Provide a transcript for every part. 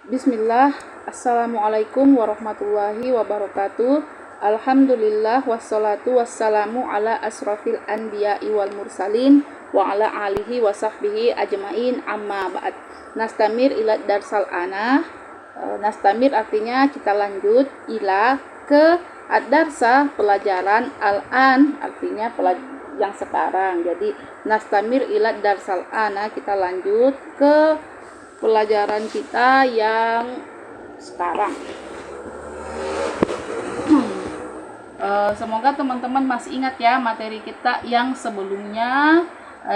Bismillah, Assalamualaikum warahmatullahi wabarakatuh. Alhamdulillah wassalatu wassalamu ala asrofil anbiya'i wal mursalin wa ala alihi wa sahbihi ajmain amma ba'd. Nastamir ila darsal ana. Nastamir artinya kita lanjut, ila ke ad-darsa pelajaran, al-an artinya yang sekarang. Jadi nastamir ila darsal ana, kita lanjut ke pelajaran kita yang sekarang. Semoga teman-teman masih ingat ya materi kita yang sebelumnya,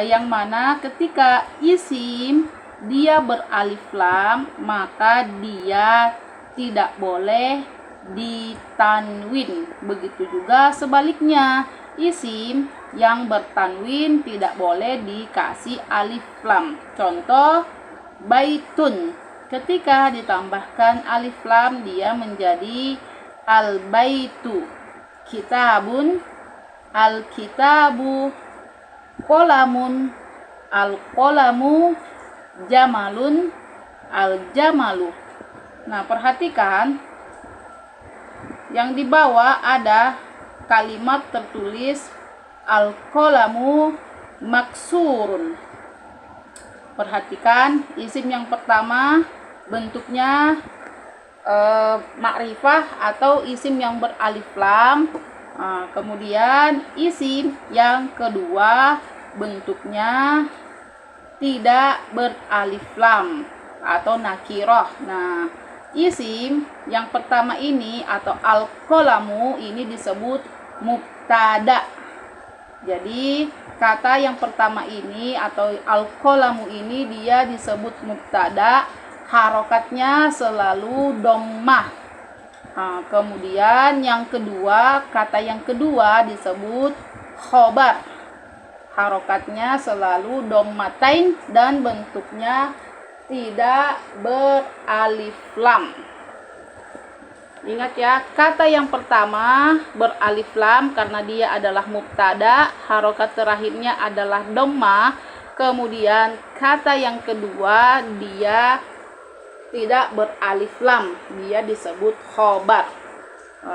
yang mana ketika isim dia beralif lam maka dia tidak boleh ditanwin. Begitu juga sebaliknya, isim yang bertanwin tidak boleh dikasih alif lam. Contoh baitun, ketika ditambahkan alif lam dia menjadi al-baitu. Kitabun, al-kitabu. Qolamun, al-qolamu. Jamalun, al-jamalu. Nah, perhatikan yang di bawah ada kalimat tertulis al-qolamu maksurun. Perhatikan isim yang pertama bentuknya makrifah atau isim yang beralif lam. Kemudian isim yang kedua bentuknya tidak beralif lam atau nakiroh. Nah, isim yang pertama ini atau al-qolamu ini disebut mubtada. Jadi kata yang pertama ini atau al-qolamu ini dia disebut mubtada, harokatnya selalu dhammah. Kemudian yang kedua, kata yang kedua disebut khobar, harokatnya selalu dhammatain dan bentuknya tidak beralif lam. Ingat ya, kata yang pertama beralif lam karena dia adalah mubtada, harokat terakhirnya adalah dhammah. Kemudian kata yang kedua dia tidak beralif lam, dia disebut khobar.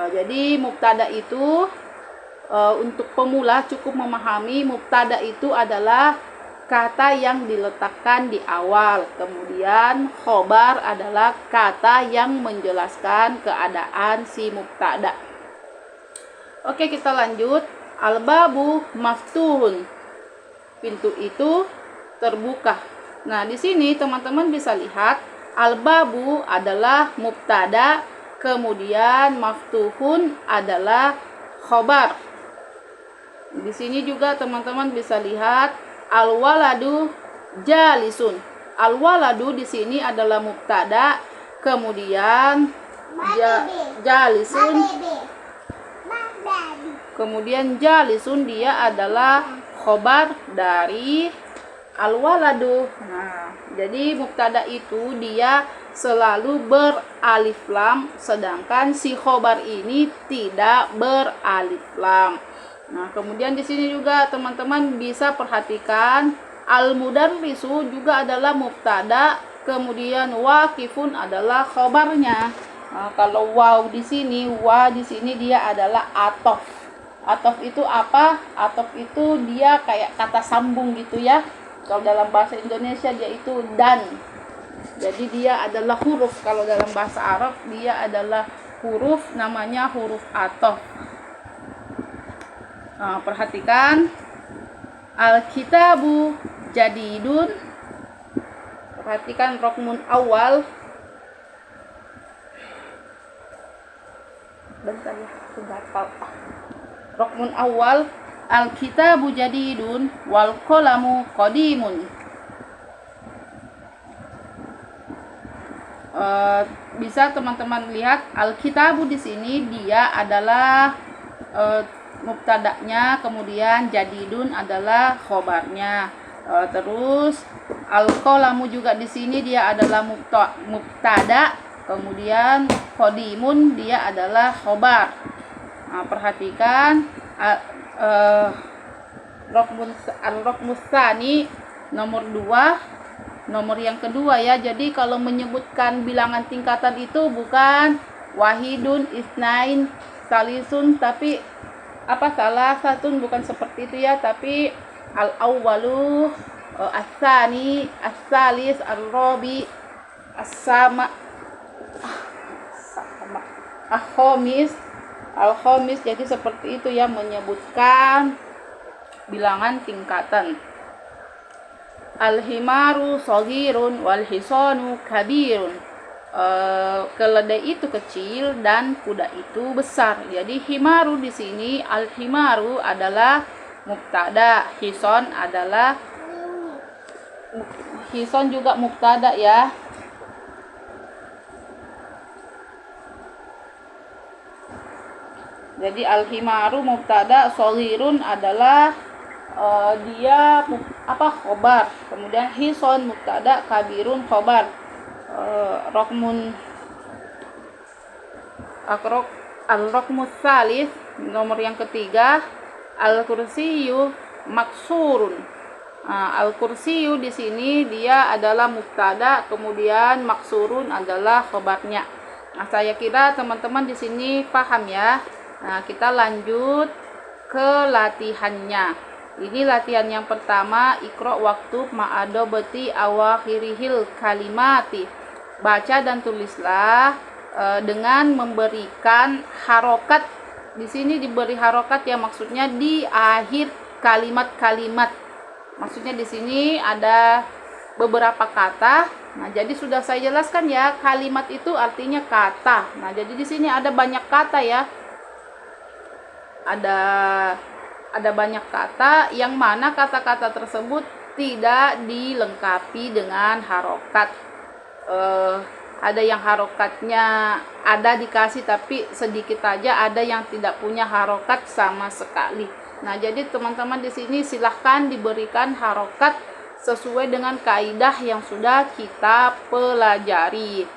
Jadi mubtada itu untuk pemula cukup memahami mubtada itu adalah kata yang diletakkan di awal, kemudian khobar adalah kata yang menjelaskan keadaan si mubtada. Oke, kita lanjut. Al-babu maftuhun, pintu itu terbuka. Nah, di sini teman-teman bisa lihat al-babu adalah mubtada, kemudian maftuhun adalah khobar. Di sini juga teman-teman bisa lihat al-waladu jalisun. Al-waladu di sini adalah mubtada, kemudian jalisun. Kemudian jalisun dia adalah khobar dari al-waladu. Nah, jadi mubtada itu dia selalu beralif lam, sedangkan si khobar ini tidak beralif lam. Nah, kemudian di sini juga teman-teman bisa perhatikan al-mudarrisu juga adalah mubtada, kemudian waqifun adalah khobarnya. Nah, kalau waw di sini, dia adalah atof. Atof itu apa? Atof itu dia kayak kata sambung gitu ya. Kalau dalam bahasa Indonesia dia itu dan. Jadi dia adalah huruf. Kalau dalam bahasa Arab dia adalah huruf, namanya huruf atof. Nah, perhatikan al-kitabu jadidun. Perhatikan rokmun awal. Bentar ya, gatal. Rokmun awal al-kitabu jadidun wal qalamu qadimun. Bisa teman-teman lihat al-kitabu di sini dia adalah mubtadanya, kemudian jadidun adalah khobarnya. Terus al-qalamu juga di sini dia adalah mubtada, kemudian qadimun dia adalah khobar. Nah, perhatikan al-rokmus tsani nomor 2 nomor yang kedua ya. Jadi kalau menyebutkan bilangan tingkatan itu bukan wahidun, isnain, salisun, tapi salah satun, bukan seperti itu ya, tapi al awwalu, as-sani, as-salis, ar-rabi, as-sama, al-khamis, al-khamis. Jadi seperti itu ya menyebutkan bilangan tingkatan. Al-himaru shaghirun wal hisanu kabirun. Keledai itu kecil dan kuda itu besar. Jadi himaru di sini, al-himaru adalah mubtada, hison adalah hison juga mubtada ya. Jadi al-himaru mubtada, shaghirun adalah dia khobar. Kemudian hison mubtada, kabirun khobar. Rokmun al-rokmus salis, nomor yang ketiga, al-kursiyu maksurun. Al-kursiyu di sini dia adalah mubtada, kemudian maksurun adalah khobarnya. Nah, saya kira teman-teman di sini paham ya. Nah, kita lanjut ke latihannya. Ini latihan yang pertama, ikro waktu ma'adobati awakhirihil kalimati. Baca dan tulislah dengan memberikan harokat. Di sini diberi harokat ya, maksudnya di akhir kalimat-kalimat. Maksudnya di sini ada beberapa kata. Nah, jadi sudah saya jelaskan ya, kalimat itu artinya kata. Nah, jadi di sini ada banyak kata ya. Ada banyak kata yang mana kata-kata tersebut tidak dilengkapi dengan harokat. Ada yang harokatnya ada dikasih tapi sedikit aja, ada yang tidak punya harokat sama sekali. Nah, jadi teman-teman di sini silahkan diberikan harokat sesuai dengan kaidah yang sudah kita pelajari.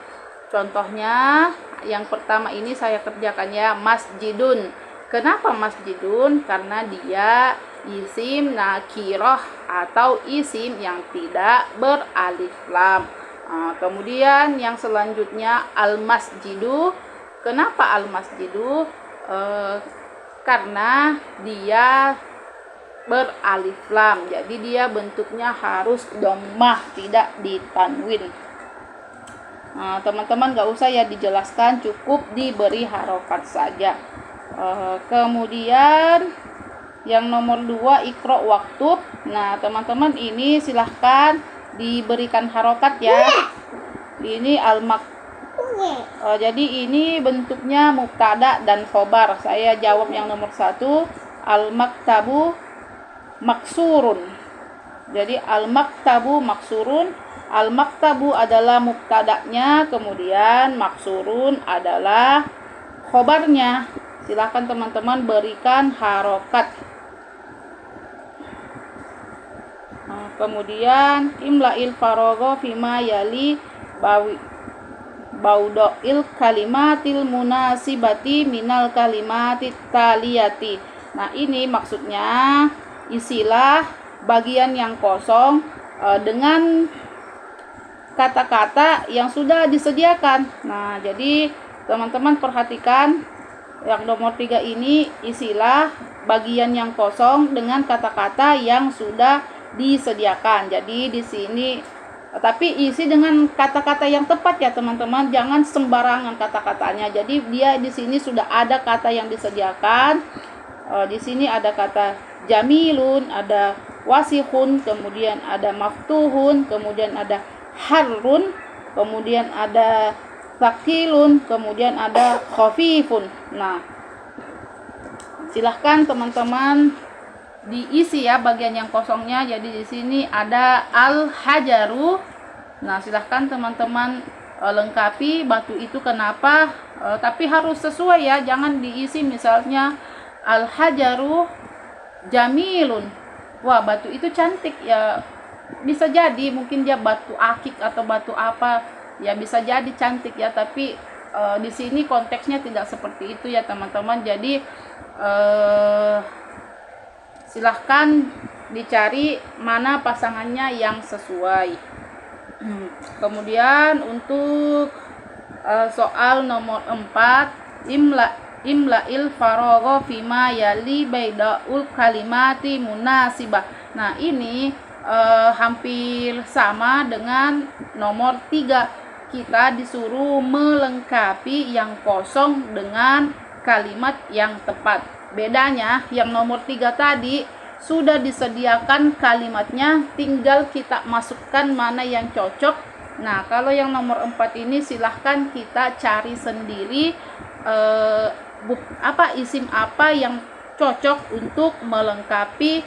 Contohnya yang pertama ini saya kerjakan ya, masjidun. Kenapa masjidun? Karena dia isim nakiroh atau isim yang tidak beralif lam. Kemudian yang selanjutnya al-masjidu. Kenapa al-masjidu? Karena dia beralif lam, jadi dia bentuknya harus dhammah, tidak ditanwin. Teman-teman gak usah ya dijelaskan, cukup diberi harokat saja. Kemudian yang nomor 2, ikro waktu. Nah, teman-teman ini silahkan diberikan harokat ya. Ini jadi ini bentuknya mubtada dan khobar. Saya jawab yang nomor 1, al-maktabu maksurun. Jadi al-maktabu maksurun. Al-maktabu adalah mubtadanya, kemudian maksurun adalah khobarnya. Silahkan teman-teman berikan harokat. Kemudian imla'il faragha fima yali baudoil kalimatil munasibati minal kalimatit taliyati. Nah, ini maksudnya isilah bagian yang kosong dengan kata-kata yang sudah disediakan. Nah, jadi teman-teman perhatikan yang nomor 3 ini, isilah bagian yang kosong dengan kata-kata yang sudah disediakan. Jadi di sini tapi isi dengan kata-kata yang tepat ya teman-teman, jangan sembarangan kata-katanya. Jadi dia di sini sudah ada kata yang disediakan. Di sini ada kata jamilun, ada wasihun, kemudian ada maftuhun, kemudian ada harrun, kemudian ada sakilun, kemudian ada khafifun. Nah, silahkan teman-teman diisi ya bagian yang kosongnya. Jadi di sini ada al-hajaru. Nah, silahkan teman-teman lengkapi batu itu kenapa, tapi harus sesuai ya, jangan diisi misalnya al-hajaru jamilun. Wah, batu itu cantik ya. Bisa jadi mungkin dia batu akik atau batu apa ya, bisa jadi cantik ya, tapi di sini konteksnya tidak seperti itu ya teman-teman. Jadi silahkan dicari mana pasangannya yang sesuai. Kemudian untuk soal nomor 4, imla'il faragha fima yali baidaul kalimati munasibah. Nah, ini hampir sama dengan nomor 3. Kita disuruh melengkapi yang kosong dengan kalimat yang tepat. Bedanya yang nomor 3 tadi sudah disediakan kalimatnya, tinggal kita masukkan mana yang cocok. Nah, kalau yang nomor 4 ini silahkan kita cari sendiri isim apa yang cocok untuk melengkapi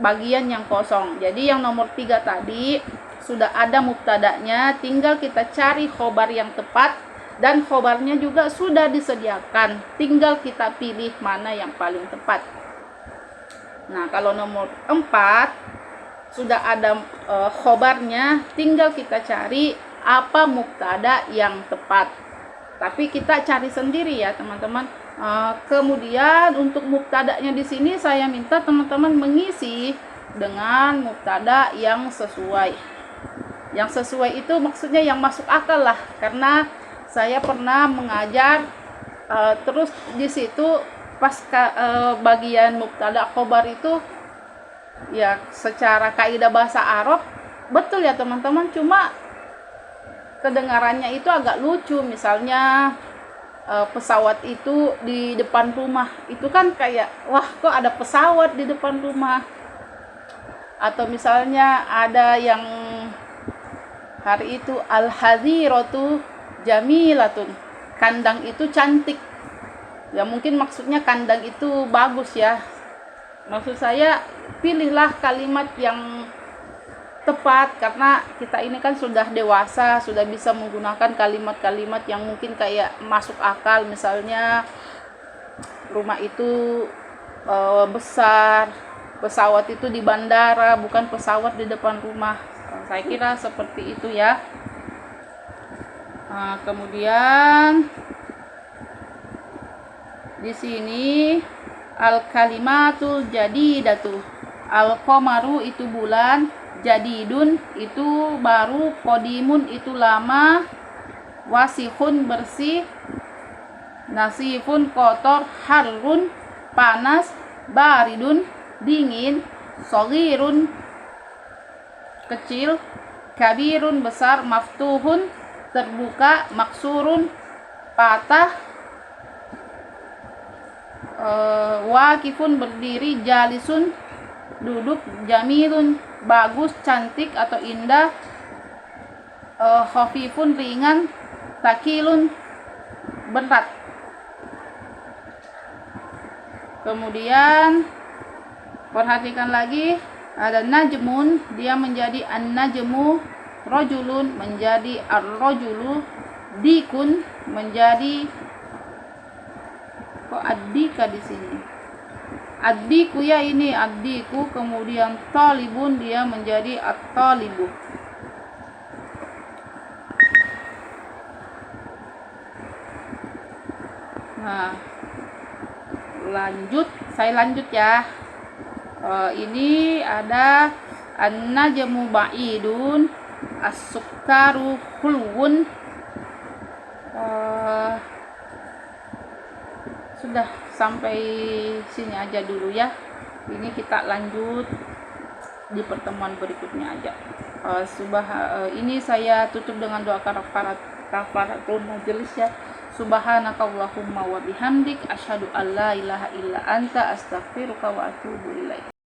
bagian yang kosong. Jadi yang nomor 3 tadi sudah ada mubtada'nya, tinggal kita cari khobar yang tepat, dan khobarnya juga sudah disediakan, tinggal kita pilih mana yang paling tepat. Nah, kalau nomor 4 sudah ada khobarnya, tinggal kita cari apa mubtada yang tepat. Tapi kita cari sendiri ya, teman-teman. Kemudian untuk mubtada'nya di sini saya minta teman-teman mengisi dengan mubtada yang sesuai. Yang sesuai itu maksudnya yang masuk akal lah, karena saya pernah mengajar terus di situ pas bagian mubtada khobar itu ya secara kaidah bahasa Arab betul ya teman-teman, cuma kedengarannya itu agak lucu. Misalnya pesawat itu di depan rumah, itu kan kayak wah kok ada pesawat di depan rumah. Atau misalnya ada yang hari itu al-hadhiratu jamilatun, kandang itu cantik. Ya mungkin maksudnya kandang itu bagus ya. Maksud saya pilihlah kalimat yang tepat, karena kita ini kan sudah dewasa, sudah bisa menggunakan kalimat-kalimat yang mungkin kayak masuk akal. Misalnya rumah itu besar, pesawat itu di bandara, bukan pesawat di depan rumah. Saya kira seperti itu ya. Kemudian di sini al-kalimatul jadidatu, al-qamaru itu bulan, jadidun itu baru, qadimun itu lama, wasihun bersih, nasifun kotor, harrun panas, baridun dingin, shagirun kecil, kabirun besar, maftuhun terbuka, maksurun patah, wakifun berdiri, jalisun duduk, jamilun bagus, cantik atau indah, khafifun ringan, takilun berat. Kemudian perhatikan lagi, ada najmun, dia menjadi an-najmu, rajulun menjadi ar-rajulu, dikun menjadi kok addika di sini, addiku ya, ini addiku. Kemudian talibun, dia menjadi at-talibu. Nah, saya lanjut ya. Ini ada an-najmu ba'idun, as-sukkaru hulwun. Sudah sampai sini aja dulu ya. Ini kita lanjut di pertemuan berikutnya aja. Ini saya tutup dengan doa kafaratul majelis ya. Subhanakallahumma wa bihamdik, asyhadu an la ilaha illa anta, astaghfiruka wa atubu ilaik.